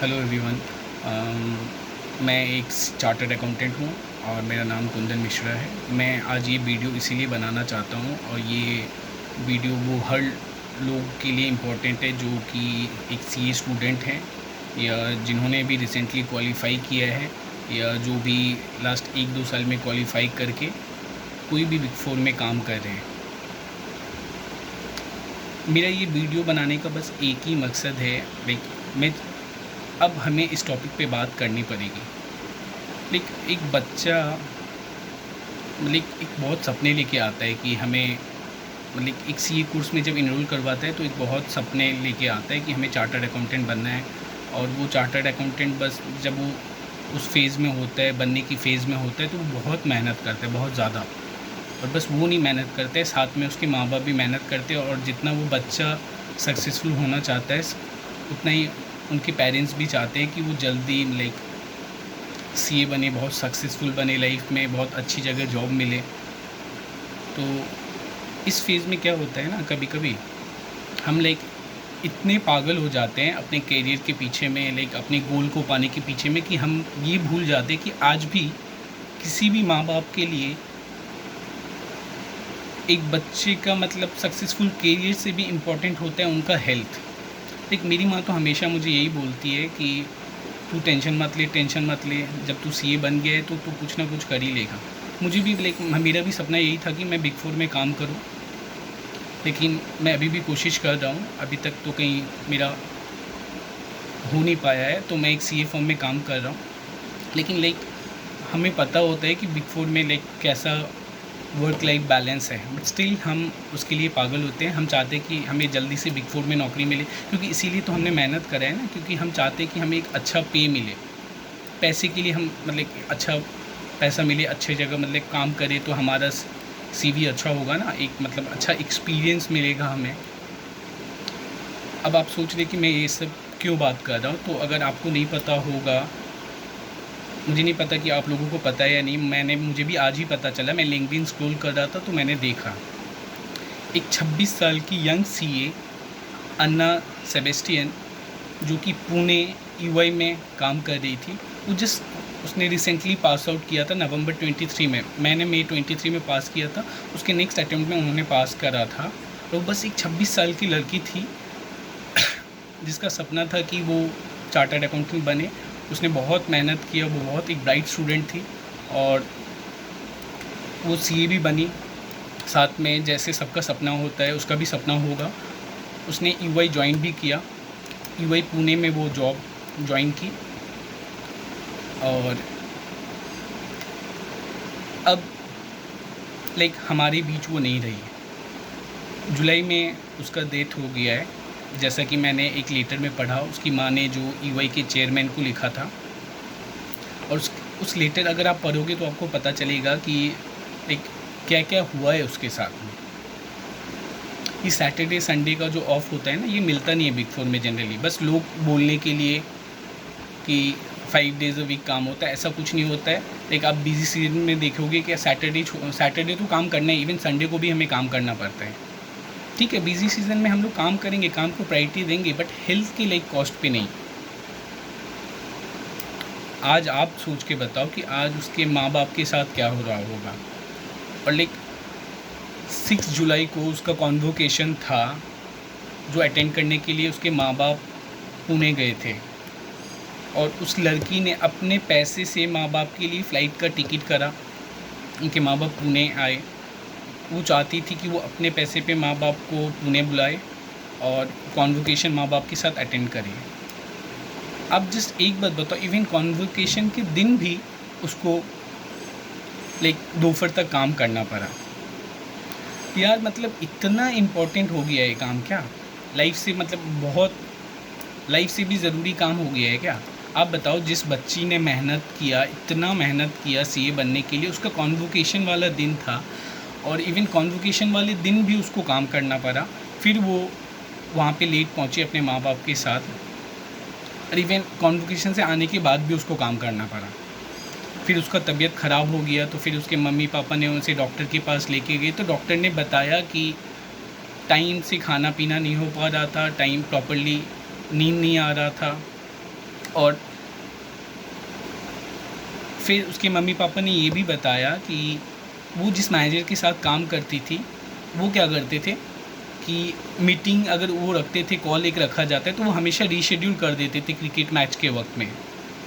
Hello everyone. मैं एक chartered accountant हूँ और मेरा नाम कुंदन मिश्रा है। मैं आज ये वीडियो इसीलिए बनाना चाहता हूँ और ये वीडियो वो हर लोग के लिए इम्पोर्टेंट है जो कि एक सीए स्टूडेंट हैं या जिन्होंने भी रिसेंटली क्वालिफ़ाई किया है या जो भी लास्ट 1-2 साल में क्वालिफ़ाई करके कोई भी बिग फोर में काम कर रहे हैं। मेरा ये वीडियो बनाने का बस एक ही मकसद है, मैं अब हमें इस टॉपिक पे बात करनी पड़ेगी। एक बच्चा एक बहुत सपने लेके आता है कि हमें एक सीए कोर्स में जब इनरोल करवाता है तो एक बहुत सपने लेके आता है कि हमें चार्टर्ड अकाउंटेंट बनना है। और वो चार्टर्ड अकाउंटेंट बस जब वो उस फेज़ में होता है, बनने की फ़ेज़ में होता है, तो वो बहुत मेहनत करता है, बहुत ज़्यादा। और बस वो नहीं मेहनत करते हैं, साथ में उसके माँ बाप भी मेहनत करते हैं। और जितना वो बच्चा सक्सेसफुल होना चाहता है उतना ही उनके पेरेंट्स भी चाहते हैं कि वो जल्दी सीए बने, बहुत सक्सेसफुल बने लाइफ में, बहुत अच्छी जगह जॉब मिले। तो इस फेज़ में क्या होता है ना, कभी कभी हम इतने पागल हो जाते हैं अपने करियर के पीछे में, अपने गोल को पाने के पीछे में, कि हम ये भूल जाते हैं कि आज भी किसी भी माँ बाप के लिए एक बच्चे का सक्सेसफुल करियर से भी इम्पोर्टेंट होता है उनका हेल्थ। मेरी माँ तो हमेशा मुझे यही बोलती है कि तू टेंशन मत ले, जब तू सीए बन गया है तो तू कुछ ना कुछ कर ही लेगा। मुझे भी मेरा भी सपना यही था कि मैं बिग फोर में काम करूं, लेकिन मैं अभी भी कोशिश कर रहा हूं। अभी तक तो कहीं मेरा हो नहीं पाया है, तो मैं एक सीए फर्म में काम कर रहा हूं। लेकिन हमें पता होता है कि बिग फोर में कैसा वर्क लाइफ बैलेंस है, बट स्टिल हम उसके लिए पागल होते हैं। हम चाहते हैं कि हमें जल्दी से बिग फोर में नौकरी मिले, क्योंकि इसीलिए तो हमने मेहनत करा है ना, क्योंकि हम चाहते हैं कि हमें एक अच्छा पे मिले। पैसे के लिए हम अच्छा पैसा मिले, अच्छे जगह काम करें तो हमारा सीवी अच्छा होगा ना, एक अच्छा एक्सपीरियंस मिलेगा हमें। अब आप सोच रहे कि मैं ये सब क्यों बात कर रहा हूँ, तो अगर आपको नहीं पता होगा, मुझे नहीं पता कि आप लोगों को पता है या नहीं, मुझे भी आज ही पता चला। मैं लिंक्डइन स्क्रॉल कर रहा था तो मैंने देखा एक 26 साल की यंग सीए अन्ना सेबेस्टियन, जो कि पुणे यूआई में काम कर रही थी। उसने रिसेंटली पास आउट किया था नवंबर 23 में। मैंने मई 23 में पास किया था, उसके नेक्स्ट अटेम्प्ट में उन्होंने पास करा था। तो बस एक 26 साल की लड़की थी जिसका सपना था कि वो चार्टर्ड अकाउंटेंट बने। उसने बहुत मेहनत किया, वो बहुत एक ब्राइट स्टूडेंट थी और वो सीए भी बनी। साथ में जैसे सबका सपना होता है उसका भी सपना होगा। उसने यूआई ज्वाइन भी किया, यूआई पुणे में वो जॉब ज्वाइन की। और अब हमारे बीच वो नहीं रही। जुलाई में उसका डेथ हो गया है, जैसा कि मैंने एक लेटर में पढ़ा। उसकी माँ ने जो यूआई के चेयरमैन को लिखा था, और उस लेटर अगर आप पढ़ोगे तो आपको पता चलेगा कि क्या क्या हुआ है उसके साथ में। ये सैटरडे संडे का जो ऑफ होता है ना, ये मिलता नहीं है बिग फोर में जनरली। बस लोग बोलने के लिए कि 5 डेज़ अ वीक काम होता है, ऐसा कुछ नहीं होता है। आप बिजी सीजन में देखोगे कि सैटरडे तो काम करना है, इवन संडे को भी हमें काम करना पड़ता है। ठीक है, बिजी सीजन में हम लोग काम करेंगे, काम को प्रायोरिटी देंगे, बट हेल्थ के कॉस्ट पे नहीं। आज आप सोच के बताओ कि आज उसके माँ बाप के साथ क्या हो रहा होगा। और 6 जुलाई को उसका कॉन्वोकेशन था, जो अटेंड करने के लिए उसके माँ बाप पुणे गए थे। और उस लड़की ने अपने पैसे से माँ बाप के लिए फ़्लाइट का टिकट करा, उनके माँ बाप पुणे आए। वो चाहती थी कि वो अपने पैसे पे माँ बाप को पुणे बुलाए और कॉन्वोकेशन माँ बाप के साथ अटेंड करें। अब जस्ट एक बात बताओ, इवन कॉन्वोकेशन के दिन भी उसको दोपहर तक काम करना पड़ा। यार इतना इम्पोर्टेंट हो गया है काम क्या लाइफ से, बहुत लाइफ से भी ज़रूरी काम हो गया है क्या? आप बताओ, जिस बच्ची ने मेहनत किया, इतना मेहनत किया सीए बनने के लिए, उसका कॉन्वोकेशन वाला दिन था और इवन कॉन्वोकेशन वाले दिन भी उसको काम करना पड़ा। फिर वो वहाँ पे लेट पहुँची अपने माँ बाप के साथ, और इवन कॉन्वोकेशन से आने के बाद भी उसको काम करना पड़ा। फिर उसका तबीयत ख़राब हो गया, तो फिर उसके मम्मी पापा ने उसे डॉक्टर के पास लेके गए। तो डॉक्टर ने बताया कि टाइम से खाना पीना नहीं हो पा रहा था, टाइम प्रॉपर्ली नींद नहीं आ रहा था, और फिर उसके मम्मी पापा ने ये भी बताया कि वो जिस मैनेजर के साथ काम करती थी वो क्या करते थे कि मीटिंग अगर वो रखते थे, कॉल एक रखा जाता है तो वो हमेशा रीशेड्यूल कर देते थे क्रिकेट मैच के वक्त में,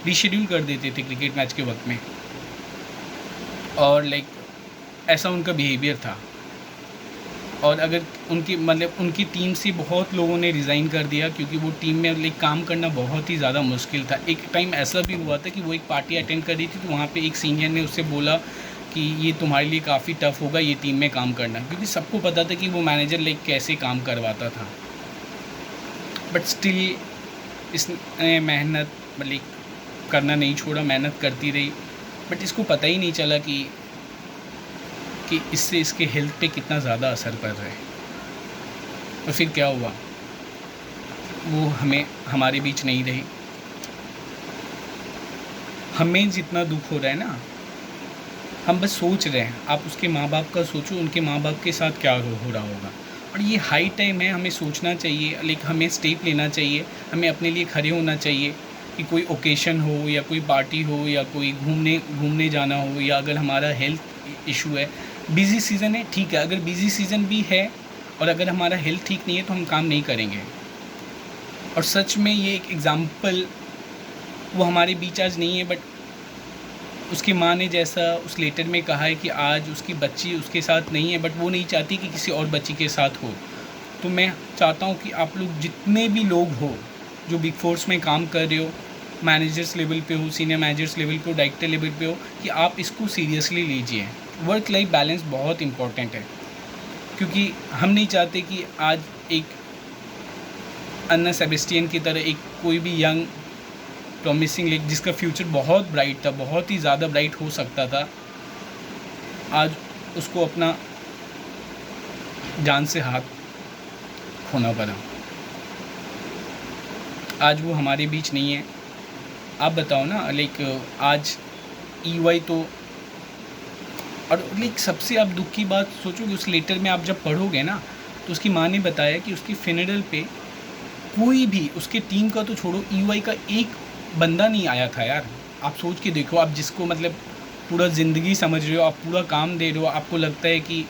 रीशेड्यूल कर देते थे क्रिकेट मैच के वक्त में। और लाइक ऐसा उनका बिहेवियर था। और अगर उनकी टीम से बहुत लोगों ने रिज़ाइन कर दिया क्योंकि वो टीम में लाइक काम करना बहुत ही ज़्यादा मुश्किल था। एक टाइम ऐसा भी हुआ था कि वो एक पार्टी अटेंड कर रही थी तो वहाँ पे एक सीनियर ने उससे बोला कि ये तुम्हारे लिए काफ़ी टफ़ होगा ये टीम में काम करना, क्योंकि सबको पता था कि वो मैनेजर लाइक कैसे काम करवाता था। बट स्टिल इसने मेहनत लाइक करना नहीं छोड़ा, मेहनत करती रही। बट इसको पता ही नहीं चला कि इससे इसके हेल्थ पे कितना ज़्यादा असर पड़ रहा है। और फिर क्या हुआ, वो हमारे बीच नहीं रही। हमें जितना दुख हो रहा है ना, हम बस सोच रहे हैं, आप उसके माँ बाप का सोचो, उनके माँ बाप के साथ क्या हो रहा होगा। और ये हाई टाइम है, हमें सोचना चाहिए, लाइक हमें स्टेप लेना चाहिए, हमें अपने लिए खड़े होना चाहिए कि कोई ओकेशन हो या कोई पार्टी हो या कोई घूमने जाना हो, या अगर हमारा हेल्थ इशू है, बिज़ी सीज़न है, ठीक है, अगर बिज़ी सीज़न भी है और अगर हमारा हेल्थ ठीक नहीं है तो हम काम नहीं करेंगे। और सच में ये एक एग्ज़ाम्पल, वो हमारे बीच आज नहीं है, बट उसकी माँ ने जैसा उस लेटर में कहा है कि आज उसकी बच्ची उसके साथ नहीं है, बट वो नहीं चाहती कि किसी और बच्ची के साथ हो। तो मैं चाहता हूँ कि आप लोग जितने भी लोग हो जो बिग फोर्स में काम कर रहे हो, मैनेजर्स लेवल पे हो, सीनियर मैनेजर्स लेवल पे हो, डायरेक्टर लेवल पे हो, कि आप इसको सीरियसली लीजिए। वर्क लाइफ बैलेंस बहुत इम्पॉर्टेंट है, क्योंकि हम नहीं चाहते कि आज एक अन्ना सेबेस्टियन की तरह एक कोई भी यंग प्रॉमिसिंग लाइक जिसका फ्यूचर बहुत ब्राइट था, बहुत ही ज़्यादा ब्राइट हो सकता था, आज उसको अपना जान से हाथ खोना पड़ा। आज वो हमारे बीच नहीं है। आप बताओ ना, लाइक आज EY तो, और लाइक सबसे आप दुख की बात सोचो कि उस लेटर में आप जब पढ़ोगे ना तो उसकी माँ ने बताया कि उसकी फ्यूनरल पे कोई भी, उसके टीम का तो छोड़ो, EY का एक बंदा नहीं आया था यार। आप सोच के देखो, आप जिसको मतलब पूरा ज़िंदगी समझ रहे हो, आप पूरा काम दे रहे हो, आपको लगता है कि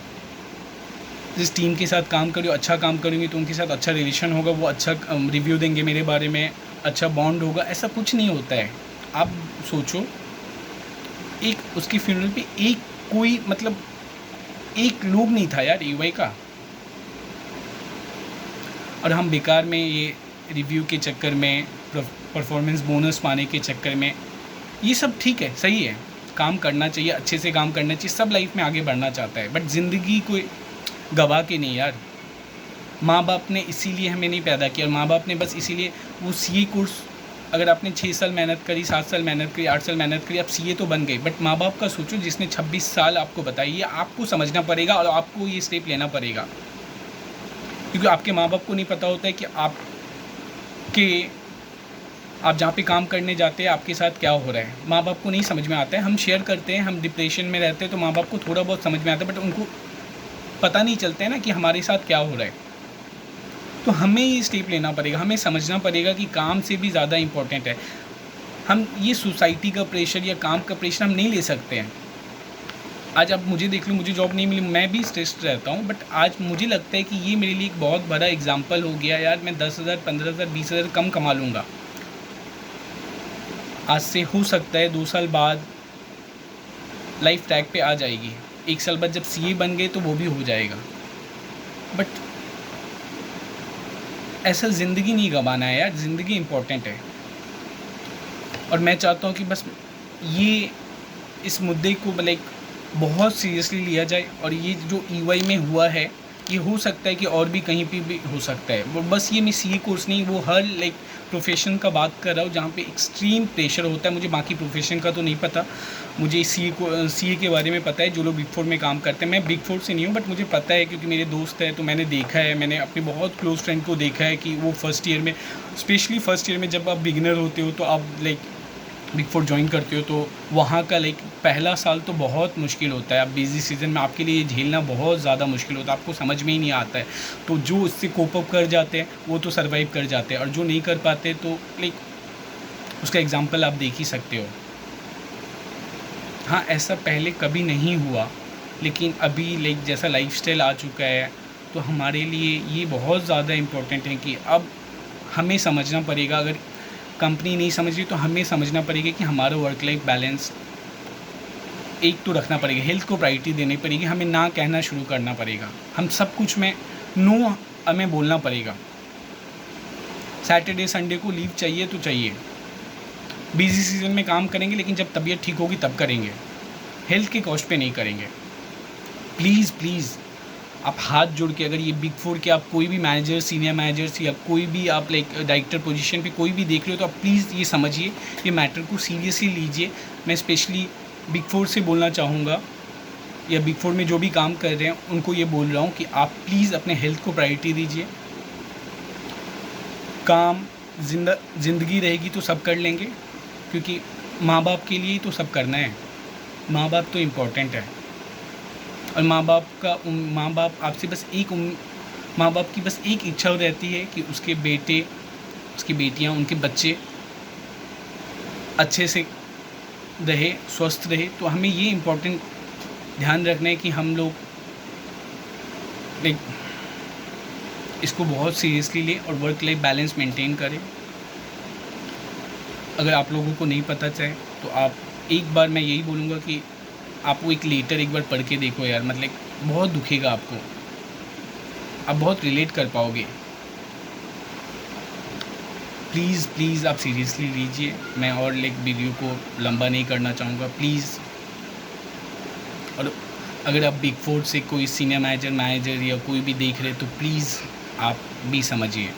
जिस टीम के साथ काम कर रहे हो अच्छा काम करेंगे तो उनके साथ अच्छा रिलेशन होगा, वो अच्छा रिव्यू देंगे मेरे बारे में, अच्छा बॉन्ड होगा, ऐसा कुछ नहीं होता है। आप सोचो, एक उसकी फ्यूनरल पे एक कोई मतलब एक लोग नहीं था यार EY का। और हम बेकार में ये रिव्यू के चक्कर में, परफॉर्मेंस बोनस पाने के चक्कर में, ये सब ठीक है, सही है, काम करना चाहिए, अच्छे से काम करना चाहिए, सब लाइफ में आगे बढ़ना चाहता है, बट ज़िंदगी को गवा के नहीं यार। माँ बाप ने इसीलिए हमें नहीं पैदा किया, माँ बाप ने बस इसीलिए वो CA कोर्स, अगर आपने 6 साल मेहनत करी, 7 साल मेहनत करी, 8 साल मेहनत करी, आप CA तो बन गए, बट माँ बाप का सोचो जिसने 26 साल आपको बताई, ये आपको समझना पड़ेगा और आपको ये स्टेप लेना पड़ेगा, क्योंकि आपके माँ बाप को नहीं पता होता है कि आप जहाँ पे काम करने जाते हैं आपके साथ क्या हो रहा है। माँ बाप को नहीं समझ में आता है, हम शेयर करते हैं, हम डिप्रेशन में रहते हैं तो माँ बाप को थोड़ा बहुत समझ में आता है, बट उनको पता नहीं चलता है ना कि हमारे साथ क्या हो रहा है। तो हमें ये स्टेप लेना पड़ेगा, हमें समझना पड़ेगा कि काम से भी ज़्यादा इम्पोर्टेंट है। हम ये सोसाइटी का प्रेशर या काम का प्रेशर हम नहीं ले सकते हैं। आज आप मुझे देख लो, मुझे जॉब नहीं मिली, मैं भी स्ट्रेस्ड रहता हूँ, बट आज मुझे लगता है कि ये मेरे लिए एक बहुत बड़ा एग्जाम्पल हो गया यार। मैं 10,000, 15,000, 20,000 कम कमा लूँगा आज से, हो सकता है 2 साल बाद लाइफ ट्रैक पे आ जाएगी, 1 साल बाद जब CA बन गए तो वो भी हो जाएगा। बट ऐसा ज़िंदगी नहीं गंवाना है यार, ज़िंदगी इम्पोर्टेंट है। और मैं चाहता हूँ कि बस ये इस मुद्दे को लाइक बहुत सीरियसली लिया जाए, और ये जो EY में हुआ है ये हो सकता है कि और भी कहीं पे भी हो सकता है। वो बस ये मैं CA कोर्स नहीं, वो हर लाइक प्रोफेशन का बात कर रहा हूँ जहाँ पे एक्सट्रीम प्रेशर होता है। मुझे बाकी प्रोफेशन का तो नहीं पता, मुझे CA के बारे में पता है, जो लोग बिग फोर में काम करते हैं। मैं बिग फोर से नहीं हूँ, बट मुझे पता है क्योंकि मेरे दोस्त है, तो मैंने देखा है, मैंने अपने बहुत क्लोज फ्रेंड को देखा है कि वो फर्स्ट ईयर में, स्पेशली फर्स्ट ईयर में जब आप बिगिनर होते हो तो आप लाइक बिग फोर ज्वाइन करते हो, तो वहाँ का लाइक पहला साल तो बहुत मुश्किल होता है। आप बिज़ी सीज़न में आपके लिए झेलना बहुत ज़्यादा मुश्किल होता है, आपको समझ में ही नहीं आता है। तो जो इससे कोप अप कर जाते हैं वो तो सर्वाइव कर जाते हैं, और जो नहीं कर पाते तो लाइक उसका एग्ज़ाम्पल आप देख ही सकते हो। हाँ, ऐसा पहले कभी नहीं हुआ, लेकिन अभी लाइक जैसा लाइफ़स्टाइल आ चुका है, तो हमारे लिए ये बहुत ज़्यादा इम्पोर्टेंट है कि अब हमें समझना पड़ेगा। अगर कंपनी नहीं समझ रही तो हमें समझना पड़ेगा कि हमारा वर्क लाइफ बैलेंस एक तो रखना पड़ेगा, हेल्थ को प्रायोरिटी देनी पड़ेगी, हमें ना कहना शुरू करना पड़ेगा, हम सब कुछ में नो हमें बोलना पड़ेगा। सैटरडे संडे को लीव चाहिए तो चाहिए, बिजी सीज़न में काम करेंगे, लेकिन जब तबीयत ठीक होगी तब करेंगे, हेल्थ के कॉस्ट पे नहीं करेंगे। प्लीज़ प्लीज़ आप हाथ जोड़ के, अगर ये बिग फोर के आप कोई भी मैनेजर, सीनियर मैनेजर्स या कोई भी आप लाइक डायरेक्टर पोजीशन पे कोई भी देख रहे हो, तो आप प्लीज़ ये समझिए, ये मैटर को सीरियसली लीजिए। मैं स्पेशली बिग फोर से बोलना चाहूँगा, या बिग फोर में जो भी काम कर रहे हैं उनको ये बोल रहा हूँ कि आप प्लीज़ अपने हेल्थ को प्रायोरिटी दीजिए। काम ज़िंदगी रहेगी तो सब कर लेंगे, क्योंकि माँ बाप के लिए ही तो सब करना है, माँ बाप तो इम्पोर्टेंट है। और माँ बाप आपसे बस माँ बाप की बस एक इच्छा रहती है कि उसके बेटे, उसकी बेटियाँ, उनके बच्चे अच्छे से रहे, स्वस्थ रहे। तो हमें ये इम्पोर्टेंट ध्यान रखना है कि हम लोग लाइक इसको बहुत सीरियसली लें और वर्क लाइफ बैलेंस मेंटेन करें। अगर आप लोगों को नहीं पता चले तो आप एक बार, मैं यही बोलूँगा कि आप वो एक लेटर एक बार पढ़ के देखो यार, मतलब बहुत दुखेगा आपको, आप बहुत रिलेट कर पाओगे। प्लीज़ प्लीज़ आप सीरियसली लीजिए। मैं और लाइक वीडियो को लंबा नहीं करना चाहूँगा, प्लीज़। और अगर आप बिग फोर से कोई सीनियर मैनेजर या कोई भी देख रहे तो प्लीज़ आप भी समझिए।